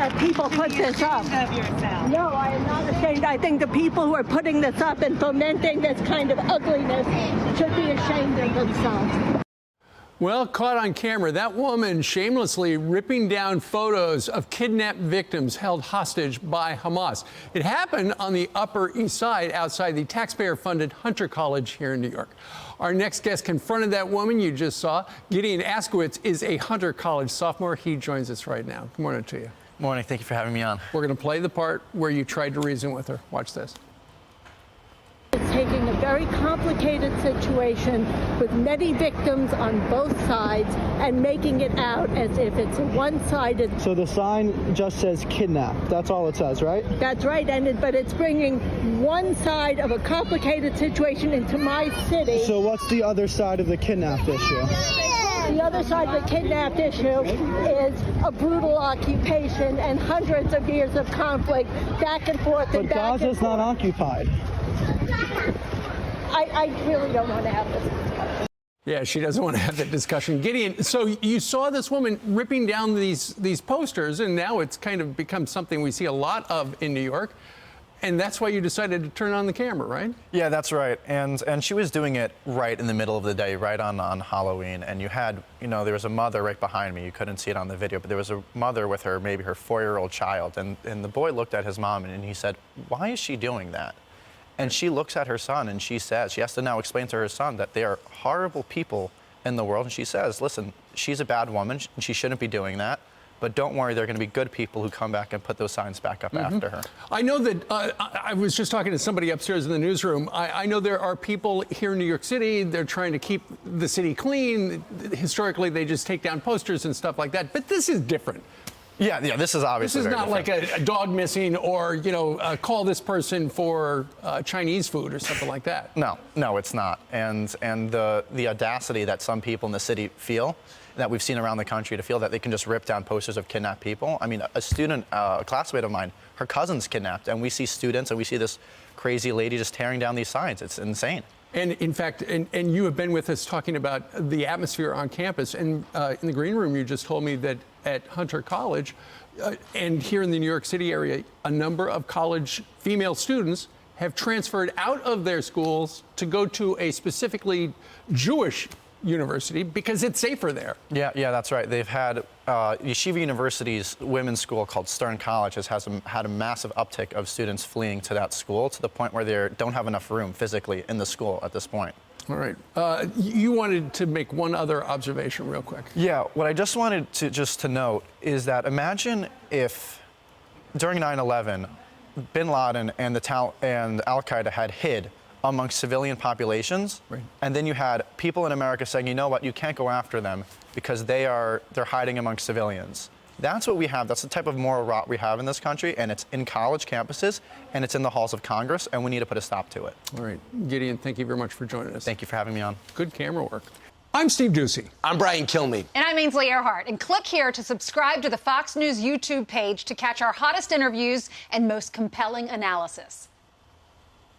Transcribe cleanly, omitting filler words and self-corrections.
that people put this up. No, I am not ashamed. I think the people who are putting this up and fomenting this kind of ugliness should be ashamed of themselves. Well, caught on camera, that woman shamelessly ripping down photos of kidnapped victims held hostage by Hamas. It happened on the Upper East Side outside the taxpayer-funded Hunter College here in New York. Our next guest confronted that woman you just saw. Gideon Askowitz is a Hunter College sophomore. He joins us right now. Good morning to you. Morning. Thank you for having me on. We're going to play the part where you tried to reason with her. Watch this. It's taking a very complicated situation with many victims on both sides and making it out as if it's a one-sided. So the sign just says kidnap. That's all it says, right? That's right, but it's bringing one side of a complicated situation into my city. So what's the other side of the kidnapped issue? The other side of the kidnapped issue is a brutal occupation and hundreds of years of conflict back and forth and back and forth. But Gaza's not occupied. I really don't want to have this discussion. Yeah, she doesn't want to have that discussion. Gideon, so you saw this woman ripping down these posters, and now it's kind of become something we see a lot of in New York. And that's why you decided to turn on the camera, right? Yeah, that's right. And she was doing it right in the middle of the day, right on Halloween. And you had, there was a mother right behind me. You couldn't see it on the video, but there was a mother with maybe her 4-year-old child. And the boy looked at his mom and he said, "Why is she doing that?" And she looks at her son and she has to now explain to her son that they are horrible people in the world. And she says, listen, she's a bad woman and she shouldn't be doing that. But don't worry, there are going to be good people who come back and put those signs back up after her. I know that I was just talking to somebody upstairs in the newsroom. I know there are people here in New York City, they're trying to keep the city clean. Historically, they just take down posters and stuff like that. But this is different. Yeah, this is obviously This is not different. like a dog missing or, call this person for Chinese food or something like that. No, it's not. And the audacity that some people in the city feel, that we've seen around the country, to feel that they can just rip down posters of kidnapped people. I mean, a student, a classmate of mine, her cousin's kidnapped, and we see students and we see this crazy lady just tearing down these signs. It's insane. And in fact, and you have been with us talking about the atmosphere on campus. And in the green room, you just told me that at Hunter College and here in the New York City area, a number of college female students have transferred out of their schools to go to a specifically Jewish university because it's safer there. Yeah, that's right. They've had Yeshiva University's women's school called Stern College has had a massive uptick of students fleeing to that school to the point where they don't have enough room physically in the school at this point. All right. You wanted to make one other observation real quick. Yeah, what I just wanted to note is that imagine if during 9/11, bin Laden and Al-Qaeda had hid amongst civilian populations, right. And then you had people in America saying, you know what, you can't go after them because they're hiding amongst civilians. That's what we have. That's the type of moral rot we have in this country, and it's in college campuses, and it's in the halls of Congress, and we need to put a stop to it. All right. Gideon, thank you very much for joining us. Thank you for having me on. Good camera work. I'm Steve Ducey. I'm Brian Kilmeade. And I'm Ainsley Earhart. And click here to subscribe to the Fox News YouTube page to catch our hottest interviews and most compelling analysis.